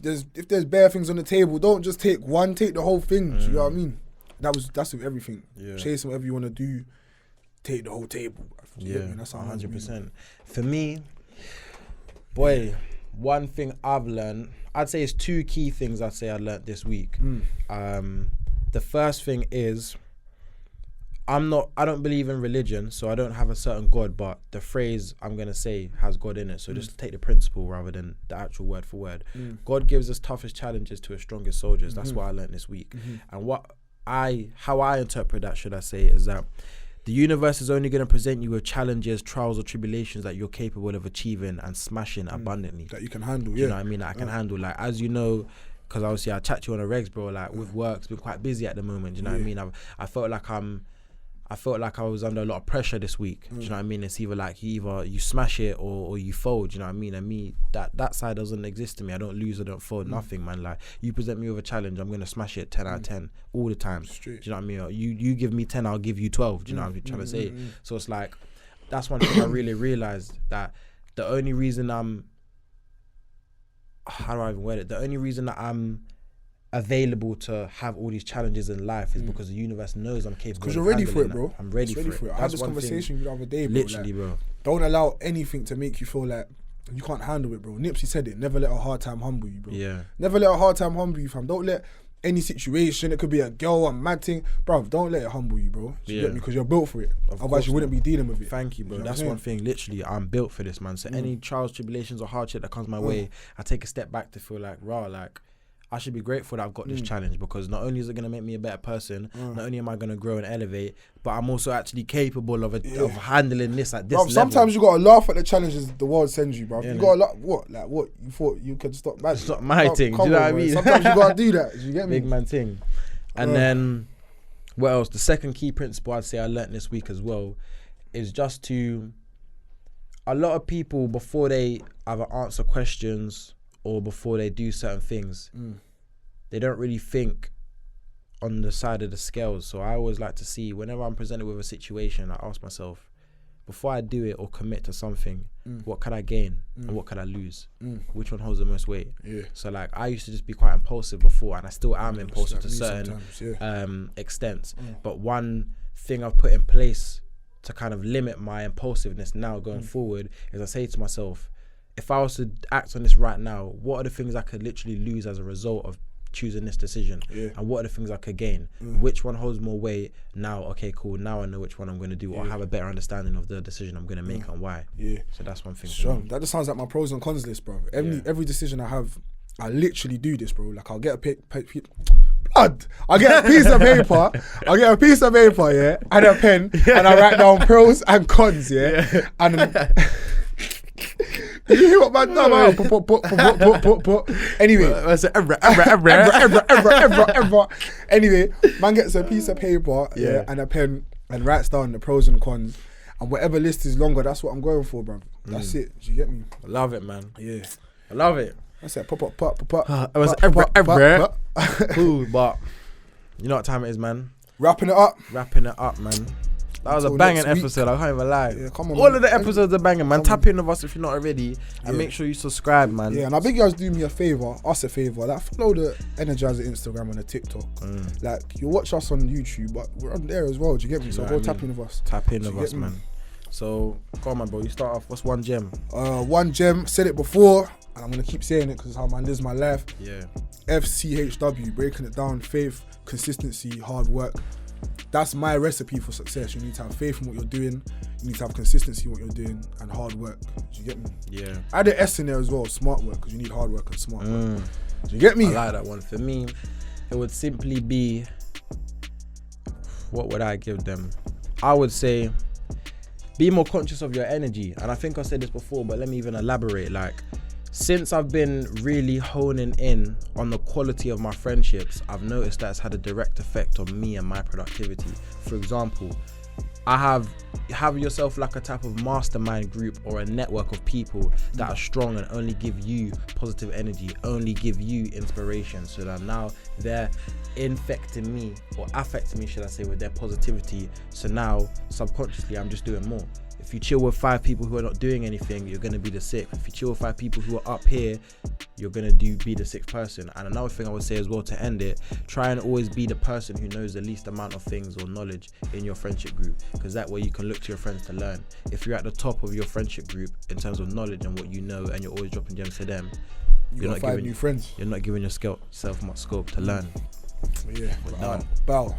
If there's bare things on the table, don't just take one. Take the whole thing. Do you know what I mean? That's with everything. Yeah. Chase whatever you want to do. Take the whole table. Yeah, that's 100%. For me, boy, one thing I've learned, I'd say it's 2 key things I'd say I learned this week. The first thing is, I don't believe in religion, so I don't have a certain God, but the phrase I'm going to say has God in it. So just take the principle rather than the actual word for word. God gives us toughest challenges to his strongest soldiers. That's what I learned this week. And how I interpret that, should I say, is that the universe is only going to present you with challenges, trials, or tribulations that you're capable of achieving and smashing abundantly. That you can handle, You know what I mean? That I can handle. Like, as you know, because obviously I chat to you on the regs, bro, like with work, it's been quite busy at the moment. Do you know what I mean? I felt like I was under a lot of pressure this week. Do you know what I mean? It's either like you smash it or you fold. Do you know what I mean? And me, that side doesn't exist to me. I don't lose, I don't fold, nothing, man. Like, you present me with a challenge, I'm gonna smash it 10 out of 10 all the time. Straight. Do you know what I mean? Or you give me 10, I'll give you 12. Do you know what I'm trying to say? So it's like, that's one thing I really realized, that the only reason how do I even word it? The only reason that I'm available to have all these challenges in life is because the universe knows I'm capable. Because you're ready for it, bro. I'm ready for it. I had this conversation with you the other day, bro. Literally, bro. Don't allow anything to make you feel like you can't handle it, bro. Nipsey said it. Never let a hard time humble you, bro. Yeah. Never let a hard time humble you, fam. Don't let any situation, it could be a girl, a mad thing, bro. Don't let it humble you, bro. You get me? Because you're built for it. Otherwise, you wouldn't be dealing with it. Thank you, bro. That's one thing. Literally, I'm built for this, man. So any trials, tribulations, or hardship that comes my way, I take a step back to feel like, I should be grateful that I've got this challenge, because not only is it going to make me a better person, not only am I going to grow and elevate, but I'm also actually capable of handling this at this level. Sometimes you got to laugh at the challenges the world sends you, bro. You got to laugh. What? You thought you could stop magic? Stop my thing. Do you know what I mean? Sometimes you got to do that. Do you get me? Big man thing. And then, what else? The second key principle I'd say I learnt this week as well is just to, a lot of people, before they either answer questions or before they do certain things, they don't really think on the side of the scales. So I always like to see, whenever I'm presented with a situation, I ask myself, before I do it or commit to something, what could I gain and what could I lose? Which one holds the most weight? So like, I used to just be quite impulsive before, and I still am impulsive to certain extents. But one thing I've put in place to kind of limit my impulsiveness now going forward is I say to myself, if I was to act on this right now, what are the things I could literally lose as a result of choosing this decision? And what are the things I could gain? Which one holds more weight? Now, okay, cool. Now I know which one I'm going to do, or have a better understanding of the decision I'm going to make and why. So that's one thing. Strong. That just sounds like my pros and cons list, bro. Every decision I have, I literally do this, bro. Like, I'll get I'll get a piece of paper. Yeah, and a pen, and I write down pros and cons. And. You hear what man done? Anyway, anyway, man gets a piece of paper and a pen and writes down the pros and cons, and whatever list is longer, that's what I'm going for, bro. That's it. Do you get me? I love it, man. Yeah, I love it. That's it. Pop. Cool, but you know what time it is, man. Wrapping it up, man. That was a banging episode, I can't even lie. Yeah, come on, all of the episodes are banging, man. Tap in with us if you're not already, and make sure you subscribe, man. Yeah, and I beg you guys do me a favour, like follow the Energizer Instagram and the TikTok. Like, you watch us on YouTube, but we're on there as well. Do you get me? So go tap in with us. Tap in with us, man. So go on, man, bro. You start off. What's one gem? One gem. Said it before, and I'm gonna keep saying it because it's how man lives my life. Yeah. FCHW, breaking it down: faith, consistency, hard work. That's my recipe for success. You need to have faith in what you're doing. You need to have consistency in what you're doing and hard work. Do you get me? Yeah. Add the S in there as well, smart work, because you need hard work and smart work. Do you get me? I like that one. For me, it would simply be, what would I give them? I would say, be more conscious of your energy. And I think I said this before, but let me even elaborate. Like, since I've been really honing in on the quality of my friendships, I've noticed that it's had a direct effect on me and my productivity. For example, have yourself like a type of mastermind group or a network of people that are strong and only give you positive energy, only give you inspiration, so that now they're infecting me, or affecting me, should I say, with their positivity. So now subconsciously I'm just doing more. If you chill with 5 people who are not doing anything, you're going to be the 6th. If you chill with 5 people who are up here, you're going to be the 6th person. And another thing I would say as well to end it, try and always be the person who knows the least amount of things or knowledge in your friendship group, because that way you can look to your friends to learn. If you're at the top of your friendship group in terms of knowledge and what you know, and you're always dropping gems to them, you're not giving new friends. You're not giving yourself much scope to learn. Yeah, done. Bow.